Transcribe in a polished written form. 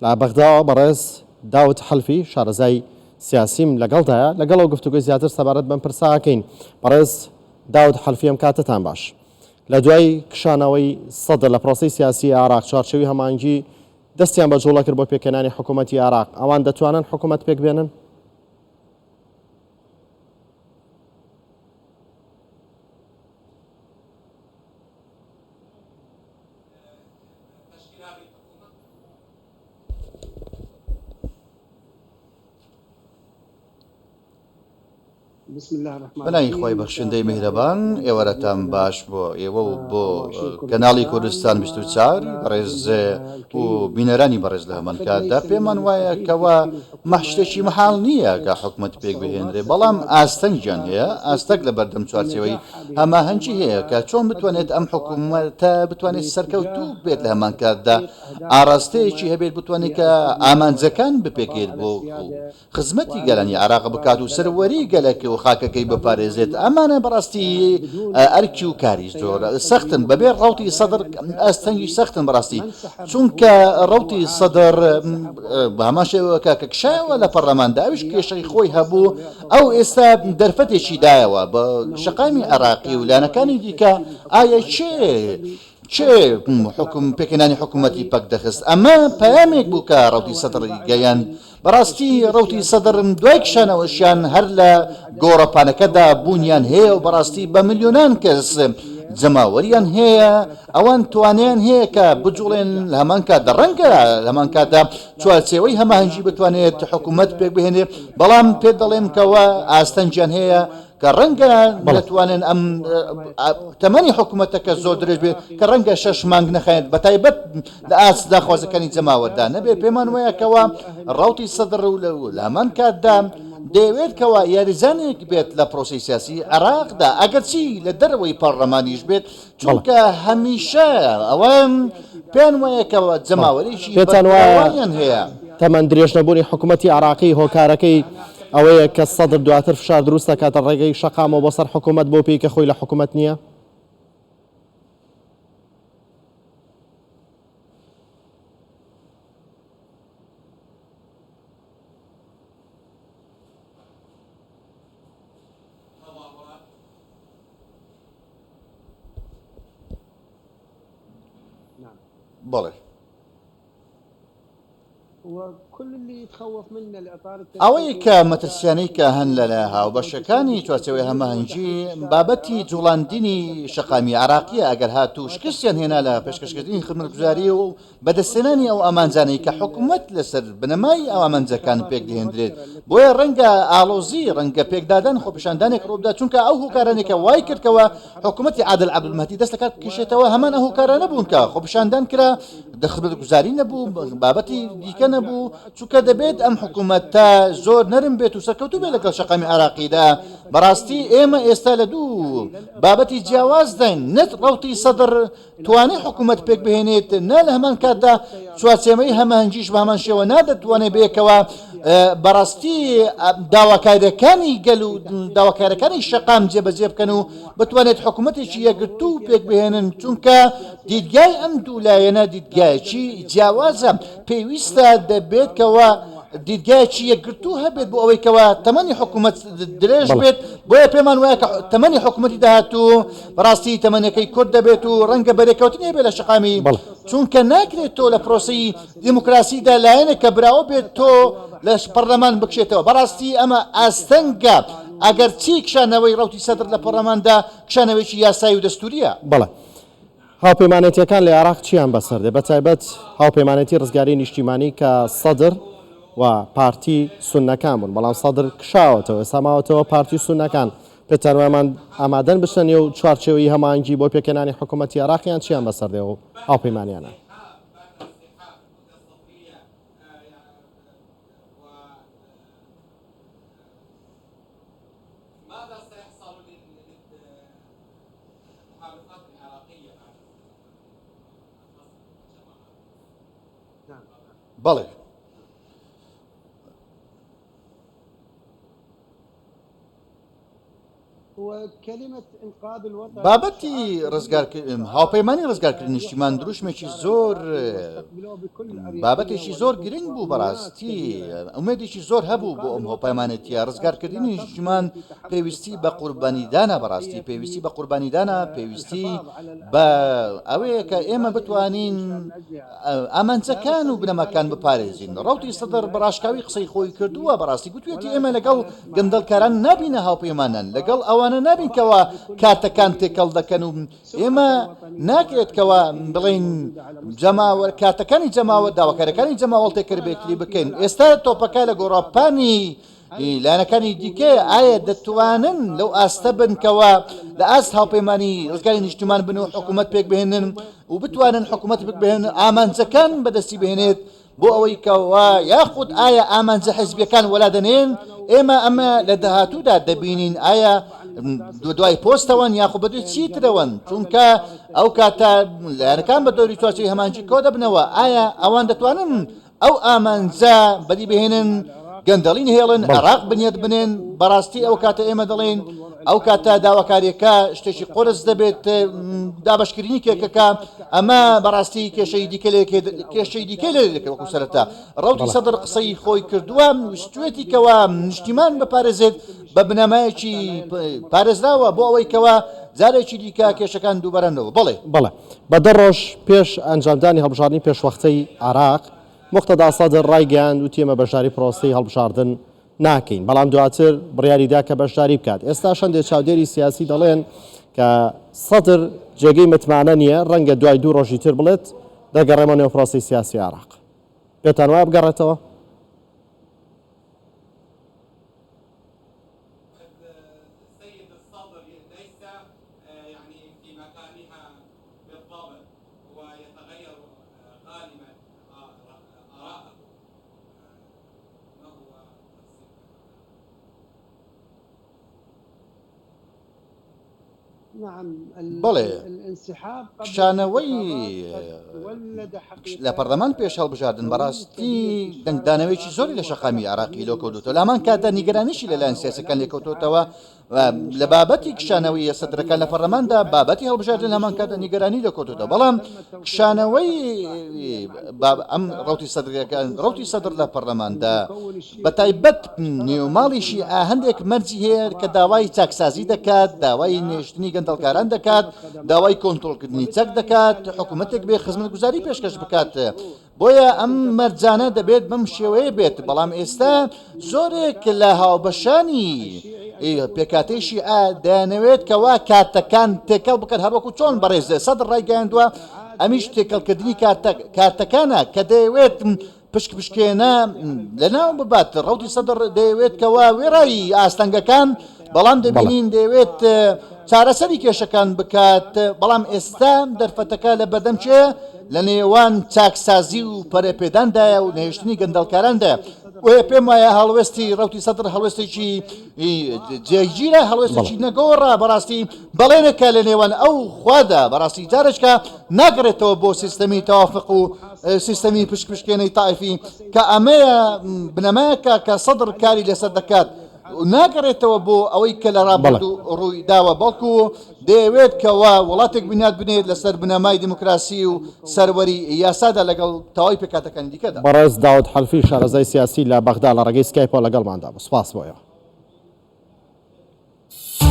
لە بەغداوە بەڕێز داوت حەلفی شارەزای سیاسیم لەگەڵدایە لەگەڵەوە گفتوگوی زیاتر سەبارەت بەم پرساکەین. بەڕێز داوت حەلفی ئەم کاتتان باش. لە دوای کشانەوەی سەدر لە پرۆسی سیاسی عێراق چوارچێوی هەمانگی دەستیان بە جوڵە کرد بۆ پێکەنانی حکوومەتی عێراق، ئەوان دەتوانن حکوومەت پێک بێنن؟ بەناوی خۆی بەخشندەی میهرەبان، ئێوەرەتان باش بۆ ئێوە و بۆ کەناڵی کوردستان 24 بەڕێز و بینەرانی بەڕێز لە هەمان کاتدا پێمان وایە کەوا مەحشتێکی مەحاڵ نییە کە حکوومەت پێک بهێنرێ، بەڵام ئاستەنگیان هەیە، ئاستەک لە بەردەم چوارچێوەی هەماهەنگی هەیە کە چۆن بتوانێت ئەم حکوومەتە بتوانێت سەرکەوتوو بێت لە هەمان کاتدا ئاراستەیەکی هەبێت بتوانێت کە ئامانجەکان بپێکێت بۆ خزمەتی گەلانی عێراق بکات و سەروەری گەلەکە و خاکەکەی بپارێزێت. ئەمانە بەڕاستی ئەرکی و کاری زۆر سەختن، بەبێ ڕەوتی سەدر ئەستەنگی سەختن بەڕاستی، چونکە ڕەوتی سەدر بە هەمان شێوەکە کە کشایەوە لە پەرلەماندا ئەویش کێشەی خۆی هەبوو، ئەو ئێستا دەرفەتێکی دایەوە بە شەقامی عێراقی و لایەنەکانی دیکە ئایا چێ حکم پێکەنانی حکوومەتی پەک دەخست. ئەمە پەیامێک بوو کە ڕەوتی سەدر گەیان. بەڕاستی ڕەوتی سەدرم دوای کشانەوەشیان هەر لە گۆڕەپانەکەدا بوونیان هەیە و بەڕاستی بە ملیۆنان کەس جەماوەریان هەیە، ئەوان توانیان هەیە کە بجوڵێن لە هەمان کاتدا ڕەنگە لە هەمان کاتدا چوارچێوەی هەماهەنگی بتوانێت حکوومەت پێک بهێنێ، بەڵام پێ دەڵێم کەوە ئاستەنجیان هەیە کە ڕەنگە دەتوانن ئەم تەمەنی حکوومەتەکە زۆر درێژ بێت کە ڕەنگە 6 مانگ نەخایێت بەتایبەت لە ئاسدا خوازەکانی جەماوەردا نەبێت. پێمان وایە کەوە ڕەوتی سەدر و لە هەمان کاتدا دەیەوێت کەوە یاریزانێک بێت لە پرۆسی سیاسی عێراقدا، ئەگەرچی لە دەرەوەی پەرلەمانیش بێت، چونکە هەمیشە ئەوان پێیان وایە کەوە جەماوەریشی پێتانوایان هەیە. تەمەن درێژ نەبوونی حکوومەتی عێراقی هۆکارەکەی ئەوەیە کە سەدر دواتر فشار دروستە کاتە ڕێگەی شەقامەوە بەسەر حکوومەت بۆ پێی کە خۆی لە حکوومەت نییە. بەڵێ ئەوەی کە مەترسیانەی کە هەن لە هاوبەشەکانی چوارچێوەی هەماهەنگی بابەتی جوڵاندنی شەقامی عێراقیە، ئەگەر هاتوو شکستیان هێنا لە پێشکەشکردنی خزمەتگوزاری و بەدەستێنانی ئەو ئامانجانەی کە حکوومەت لەسەر بنەمای ئەو ئامانجەکان پێک دەهێنرێت، بۆیە ڕەنگە ئاڵۆزی ڕەنگە پێکدادان خۆپیشاندانێک ڕووبدا، چونکە ئەو هۆکارانێکە وای کردکەوە حکوومەتی عادل عەبدولمەهدی دەست لە کات کشێتەوە، هەمان ئەو هۆکارانە بوون کە خۆپیشاندان کرا، خزمەتگوزاری نەبوو، بابەتی دیکە نەبوو، چونکە دەبێت ئەم حکوومەتە زۆر نەرم بێت و سەرکەوتوو بێت لەگەڵ شەقامی عێراقیدا. بەڕاستی ئێمە ئێستا لە دوو بابەتی جیاواز دەین، نەت ڕەوتی سەدر توانێ حکوومەت پێک بهێنێت، نە لە هەمان کاتدا چوارچێمەی هەماهەنگیش بە هەمان شێوە نادەتوانێت بێکەوە بەڕاستی داواکاریەکانی گەل و داواکارەکانی شەقام جێبەجێ بکەن و بتوانێت حکوومەتێکی یەکگرتوو پێک بهێنن، چونکە دیدگای ئەم دوولایەنە دیدگایەکی جیاوازە. پێویستە دەبێت کەوە دیدگایەکی یەکگرتوو هەبێت بۆ ئەوەی کەوە تەمەنی حکوومەت درێژ بێت. بۆیە پێمان وایە کە تەمەنی حکوومەتی داهاتوو بەڕاستی تەمەنەکەی کورد دەبێت و ڕەنگە بەرێکەوتنی هەبێت لە شەقامی، چونکە ناکرێت تۆ لە پرۆسی دیموکراسیدا لایەنێک کە براوە بێت تۆ لە پەرلەمان بکشێتەوە. بەڕاستی ئەمە ئاستەنگە، ئەگەر چی کشانەوەی ڕەوتی سەدر لە پەرلەماندا کشانەوەیکی یاسایی و دەستوریە. بەڵێ هاوپەیمانێتیەکان لە عێراق چیان بەسەردێ، بەتایبەت هاوپەیمانێتی ڕزگاری نیشتیمانی کە سەدر و پارتی سونەکان بوون، بەڵام سەدر کشاوەتەوە، ساماوەتەوە پارتی سونەکان پێتانوایمان ئامادەن بشەنێ و چوارچێوەی هەماهەنگی بۆ پێکەنانی حکوومەتی عێراقیان چیان بەسەردێ و هاوپەیمانیانە. بەڵێ بابەتی هاوپەیمانی ڕزگارکردن نیشتیمان دروشمێکی زۆر بابەتێکی زۆر گرنگ بوو بەڕاستی ئومێدێکی زۆر هەبوو بۆ ئەم هۆپەیمانەتیە ڕزگارکردنی نیشتیمان پێویستی بە قوربانیدانە بەڕاستی پێویستی بە قوربانیدانە پێویستی بە ئەوەیە کە ئێمە بتوانین ئامانجەکان و بنەماکان بپارێزین ڕەوتی سەدەر بەڕاشکاوی قسەی خۆی کردووە بەڕاستی گوتوێتی ئێمە لەگەڵ گەندەڵکاران نابینە هاوپەیمانان لەگەڵ ئەوانە نابینکەوە کارتەکان تێکەڵ دەکەن و ئێمە ناکرێتکەوە بڵین کاتەکانی جەماوە داواکارەکانی جەماوەڵ تێکردبێکلی بکەین ئێستا تۆپەکە لە گۆڕاپانی لایەنەکانی دیکە ئایا دەتوانن لەو ئاستە بنکەوە لە ئاست هاوپەیمانی ڕزگاری نیشتیمان بن و حکوومەت پێک بهێنن و بتوانن حکوومەت بهێن ئامانجەکان بەدەستی بهێنێت بۆ ئەوەی کەوا یاخود ئایا ئامانجە حیزبیەکان وەلا دەنێن ئێمە ئەمە لە داهاتوودا دەبینین ئایا دوای پۆستەوەن یاخود بەدوی چیترەوەن چونکە ئەو کاتە لایەنەکان بە دۆری چوارچەوەی هەمانجی کۆ دەبنەوە ئایا ئەوان دەتوانن ئەو ئامانجە بەدی بهێنن گەندەڵین هێڵن عێراق بنیەت بنێن بەڕاستی ئەو کاتە ئێمە دەڵێن ئەو کاتە داواکاریەکە شتێکی قرس دەبێت دابشکردنی کێکەکە ئەمە بەڕاستی کێشەی دیکەی لێ دەکەوە وەکو سەرەتا ڕەوتی سەدر قسەی خۆی کردووە وشتوێتی کەوا نیشتیمان بپارێزێت بە بنەمایەکی پارێزراوە بۆ ئەوەی کەوا جارێکی دیکە کێشەکان دووبەرەنەوە بڵێ بە دە ڕۆژ پێش ئەنجامدانی هەڵبژاردننی پێشوەختەی عێراق مقتەدا سەدر ڕایگەیاند و تێمە بەشداری پرۆسەی هەڵبژاردن ناکەین بەڵام دواتر بڕیاریدا کە بەشداری بکات ئێستا شەندێک چاودێری سیاسی دەڵێن کە سەدر جێگەی متمانە نییە ڕەنگە دوای دوو ڕۆژی تر بڵێت دەگەڕێمەوە پرۆسەی سیاسی عێراق پێتان وایە بگەڕێتەوە بەڵێ شانەوەی لە پەرلەمان پێش هەڵبژاردن بەڕاستی دەنگدانەوەیکی زۆری لە شەقامی عێراقی لۆکەوتوتەوە لامان کاتە نیگەرانیشی لەلایەن سیاسەکان لێکەوتوتەوە لە بابەتی کشانەوەی سەدرەکان لە پەرلەماندا بابەتی هەڵبژاردن لەمان کاتە نیگەرانی لێکەوتوتەوە بەڵام کشانەوەی ئەم ڕەوتی سەدر لە پەرلەماندا بەتایبەت نێوماڵیشی هەندێک مەرجی هەیە کە داوای چاکسازی دەکات داوای نێشتنی گەندەڵکاران دەکات داوای کۆنتڕۆڵکردنی چەک دەکات حکوومەتێک بێ خزمەتگوزاری پێشکەش بکات بۆیە ئەم مەرجانە دەبێت بەم شێوەیە بێت بەڵام ئێستا زۆرێک لە هاوبەشانی پێکاتێشی دەیانەوێت کەوا کارتەکان تێکەڵ بکەن هەروەکو چۆن بەڕێز سەدر ڕایگەیاندووە ئەمیش تێکەڵکردنی کارتەکانە کە دەیەوێت پشکێنە لەناو ببات ڕەوتی سەدر دەیەوێت کەوا وێڕایی ئاستەنگەکان بەڵام دەبینین دەیەوێت چارەسەری کێشەکان بکات بەڵام ئێستا دەرفەتەکە لە بەردەم چێ لە نێوان چاکسازی و پەرەپێداندایە و نێشتنی گەندەڵکاراندا وێ پێم وایە هەڵوێستی ڕەوتی سەدر هەڵوێستێکی جێگیرە هەڵوێستێکی نەگۆڕە بەڕاستی بەڵێنێکە لە نێوان ئەو خوادا بەڕاستی جارێککە ناگرێتەوە بۆ سیستەمی تەوافق و سیستەمی پشکێنەی تایفی کە ئەمەیە بنەمایەکە کە سەدر کاری لەسەر دەکات ناگەڕێتەوە بۆ ئەوەی کە لە ڕابرد و ڕووی داوە بەڵکو دەیەوێت کەوا وڵاتێک بنیاد بنێت لەسەر بنەمای دیموکراسی و سەروەری یاسادا لەگەڵ تەواوی پێکاتەکانی دیکەدا بەڕێز داود حەلفی شارەزای سیاسی لە بەغدا لە ڕێگەی سکایپۆ لەگەڵماندا سوپاس بۆیە